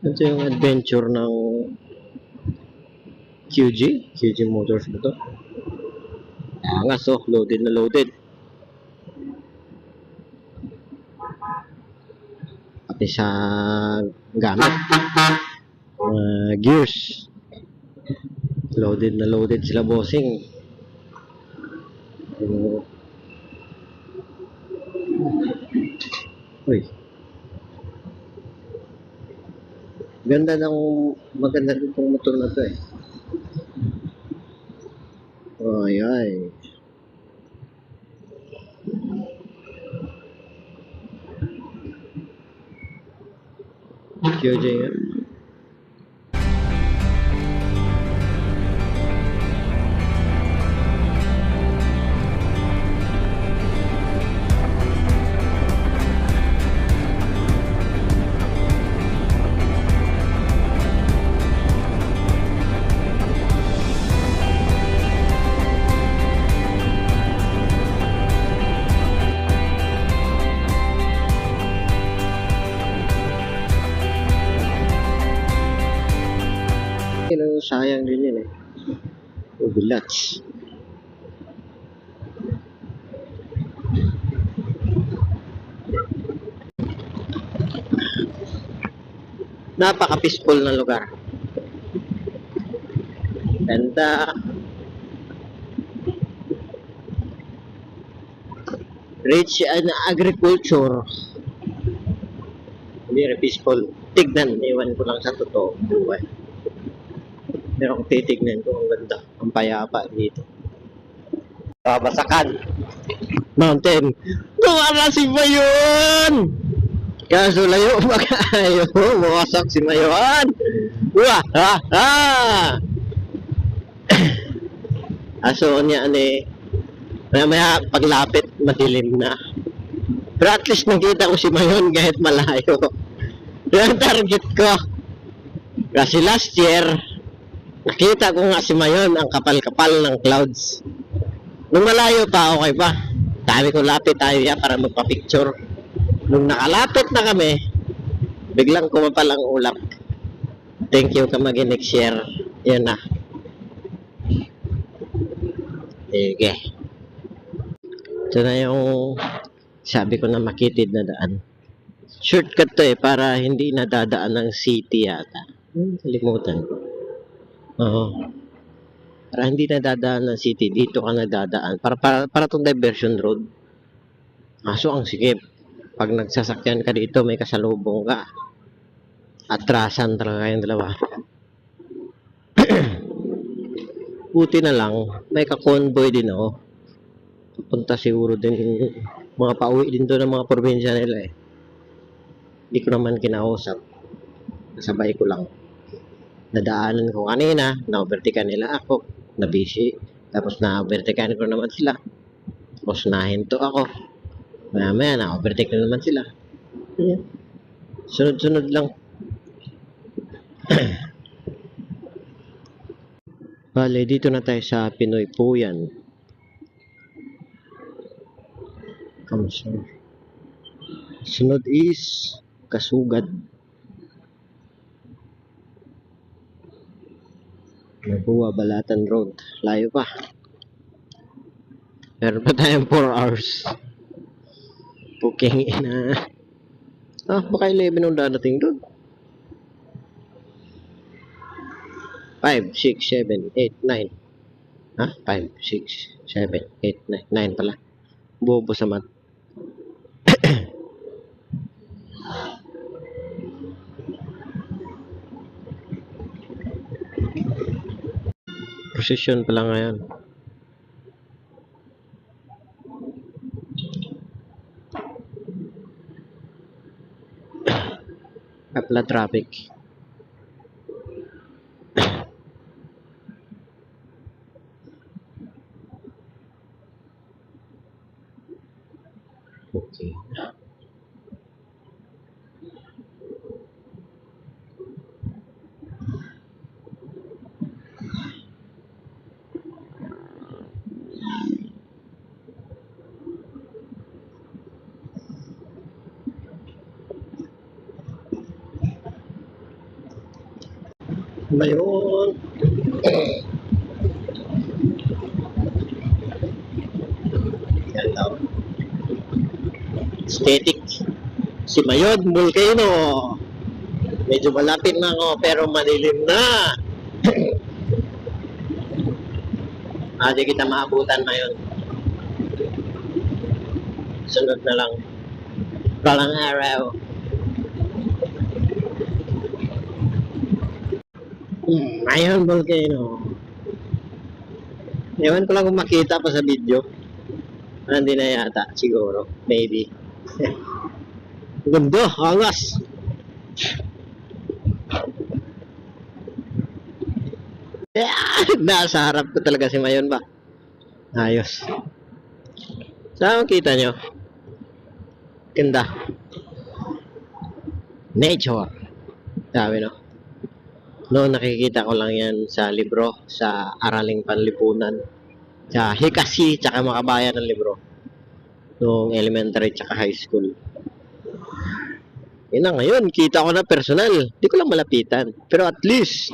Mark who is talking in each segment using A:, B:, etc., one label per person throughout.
A: Ito yung adventure ng QG Motors ba to? Nga, so loaded na loaded. Pati sa gamit. Gears. Loaded na loaded sila, bossing. Uy. Maganda itong motor na to eh. Ay ay. QJ nga. Sayang din yun eh. Bilats. Napaka-peaceful na lugar. Ganda. Rich and agriculture. Very peaceful. Tignan, iwan ko lang sa totoo buhay. Pero kung titignan ko, ang ganda. Ang payapa dito. Babasakan. Mountain. Kumara si Mayon! Kaso layo makayo. Mawasak si Mayon. Wah! Ha! Ha! Aso niya maya paglapit madilim na. Pero at least nakita ko si Mayon kahit malayo. Yan target ko. Kasi last year, nakita ko nga si Mayon, ang kapal-kapal ng clouds. Nung malayo pa, okay pa. Sabi ko, lapit tayo yan para magpa-picture. Nung nakalapit na kami, biglang kumapal ang ulap. Thank you ka next year. Yan na. Sige. Ito na yung sabi ko na makitid na daan. Shortcut to eh, para hindi nadadaan ng city yata. Kalimutan ko. Oo. Para hindi nadadaan ng city, dito ka nadadaan. Para itong diversion road. Kaso ang sikip. Pag nagsasakyan ka dito, may kasalubong ka. Atrasan talaga kayong dalawa. Buti na lang, may ka-convoy din ako. Punta siguro din, mga pauwi din doon ng mga probinsya nila eh. Hindi ko naman kinausap. Nasabay ko lang. Nadaanan ko kanina, na-overtaken nila ako. Na-busy. Tapos na-overtaken ko naman sila. Tapos nahinto ako. Maya-maya na-overtake na naman sila. Ayan. Sunod-sunod lang. Bale, dito na tayo sa Pinoy Puyan. Sunod is Kasugad. Nabuwa Balatan Road. Layo pa. Meron pa tayong 4 hours. Puking ina. Baka 11 ang dadating doon. 5, 6, 7, 8, 9. 5, 6, 7, 8, 9. 9 pala. Bobo sa mat. Prosesyon pala ngayon. Kapla traffic. Okay. Ba yun? Yan daw. Aesthetic. Si Mayon Volcano. Medyo malapit na ako pero madilim na. Hindi kita maabutan Mayon. Sunod na lang. Palang araw. Mayon Volcano. Ewan ko lang kung makita pa sa video. Hindi na yata, siguro. Maybe. Ganda, angas. Nasa harap ko talaga si Mayon ba? Ayos. Saan kita nyo? Ganda. Nature. Sabi no? Noon nakikita ko lang yan sa libro, sa Araling Panlipunan. Sa Hikasi, tsaka Makabayan ng libro. Noong elementary tsaka high school. Yun na ngayon, kita ko na personal. Di ko lang malapitan. Pero at least,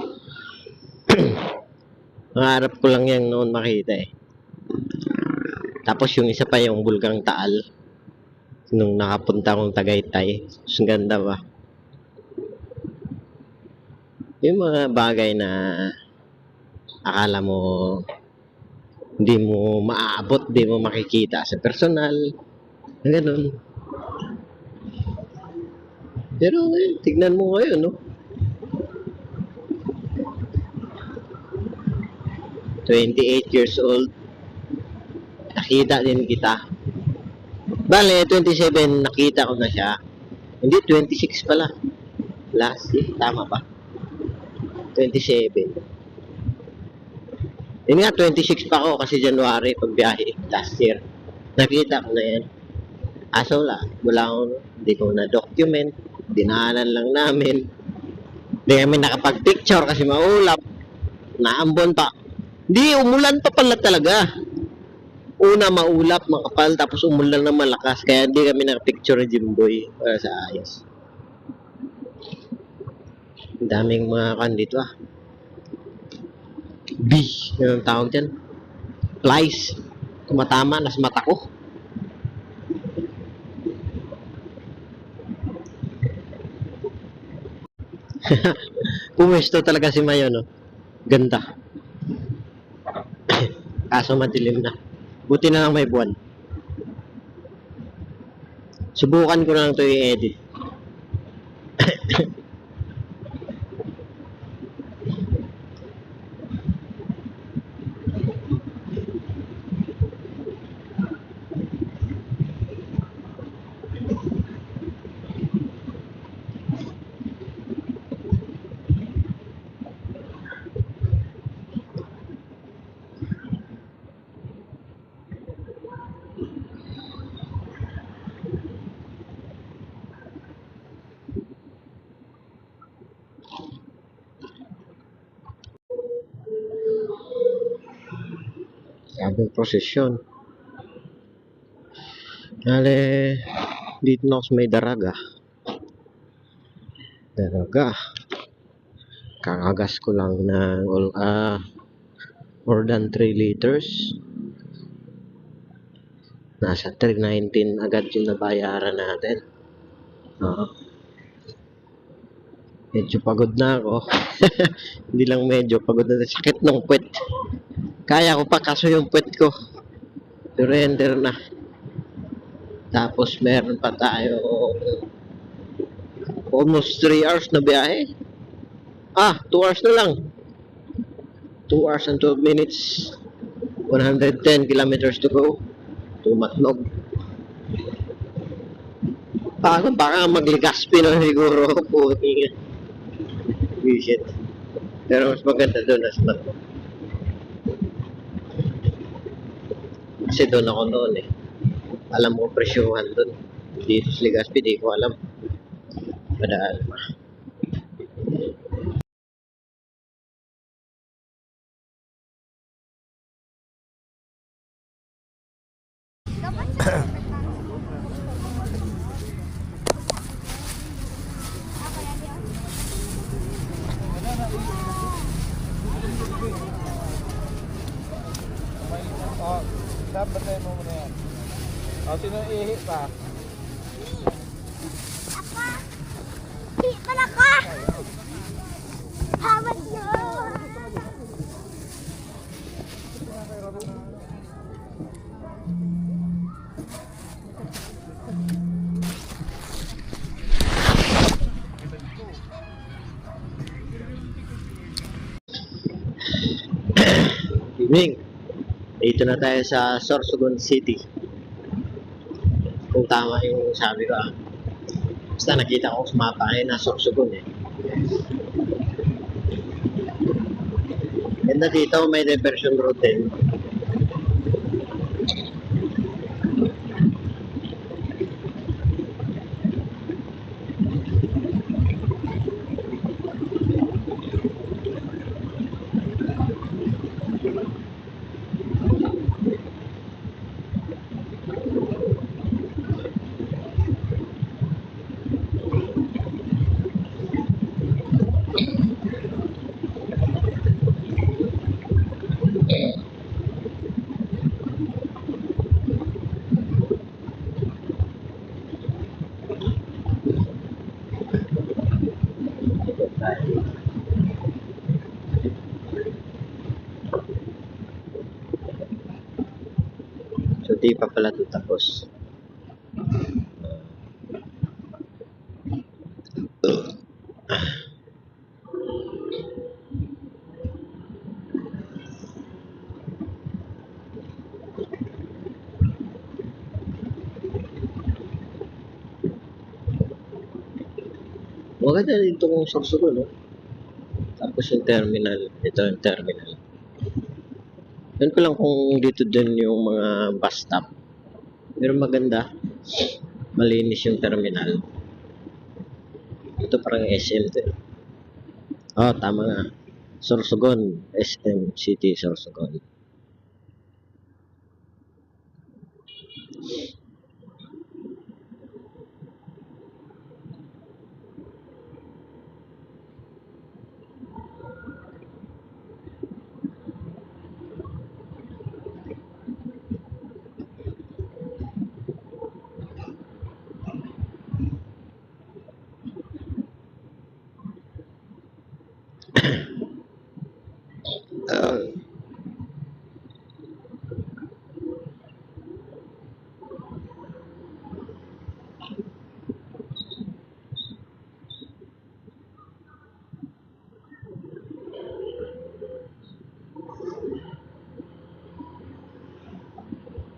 A: nangarap ko lang yan noon makita eh. Tapos yung isa pa yung Bulgang Taal. Nung nakapunta akong Tagaytay. Ang ganda ba? Yung mga bagay na akala mo hindi mo maaabot, hindi mo makikita sa personal. Ganun. Pero tignan mo ngayon, no? 28 years old. Nakita din kita. Bale, 27 nakita ko na siya. Hindi, 26 pala. Last year, tama ba? 27. Yun nga, 26 pa ako kasi January pagbiyahe last year. Nakita ko na yan. Aso wala akong, hindi ko na-document. Dinaanan lang namin. Hindi kami nakapag-picture kasi maulap. Naambon pa. Hindi, umulan pa pala talaga. Una maulap, makapal, tapos umulan na malakas. Kaya hindi kami nakapicture ni Jimboy para sa ayos. Ang daming mga kan dito Bee, yun ang tawag dyan. Flies. Tumatama, nasa mata ko. Pumesto talaga si Mayo, no? Ganda. Kaso madilim na. Buti na lang may buwan. Subukan ko na lang ito i-edit. Sabing prosesyon. Dali, dito na ako sa may Daraga. Kakagas ko lang ng more than 3 liters. Nasa 319 agad yung nabayaran natin. Medyo pagod na ako. Hindi lang medyo pagod na. Sakit ng puwet. Kaya ko pa kaso yung puwet ko surrender na. Tapos meron pa tayo almost 3 hours na biyahe. 2 hours na lang. 2 hours and 12 minutes. 110 kilometers to go. To Matnog. Baka magligaspi na siguro. Puti. Visit. Pero mas maganda doon as Matnog. Kasi doon ako noon eh. Alam mo presyuhan doon. Dito sa Legazpi, di ko alam. Padaan.
B: Batay mo muna yan. O, sino ihi pa?
C: Di pala ka! Hawad nyo!
A: Evening. Dito na tayo sa Sorsogon City. Kung tama yung sabi ko ah. Basta nakita ko sa mapa ay na Sorsogon eh. Ganda dito, may diversion route din. So di pa pala ito tapos. Maganda dito kung Sorsogon, no? Tapos yung terminal. Ito yung terminal. Yan ko lang kung dito din yung mga bus stop. Pero maganda. Malinis yung terminal. Ito parang SM to. Oh, tama nga. Sorsogon. SM City, Sorsogon.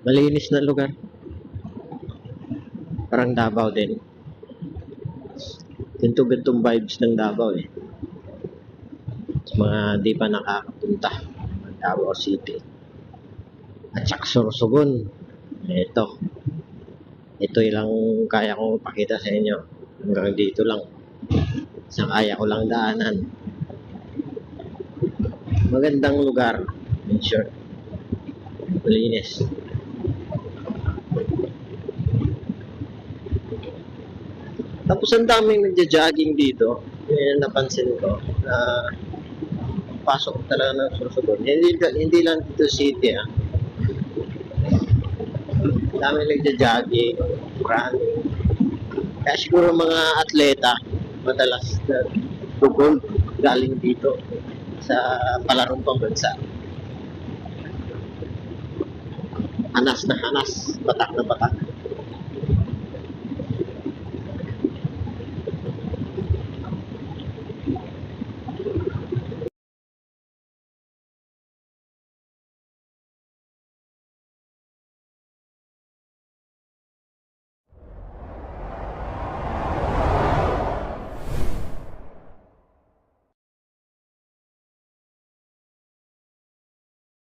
A: Malinis na lugar. Parang Davao din. Ganto-gantong vibes ng Davao eh. Sa mga di pa nakakapunta ng Davao City. At saka Sorsogon. Ito. Ito lang kaya kong pakita sa inyo. Hanggang dito lang. Sa kaya ko lang daanan. Magandang lugar. In short. Malinis. Tapos ang daming nagja-jogging dito. Yan napansin ko na pasok talaga ng Sorsogon. Hindi lang dito city ah. Daming nagja-jogging, running. Kaya siguro mga atleta madalas na gold galing dito sa palarong pambansa. Hanas na hanas, batak na batak.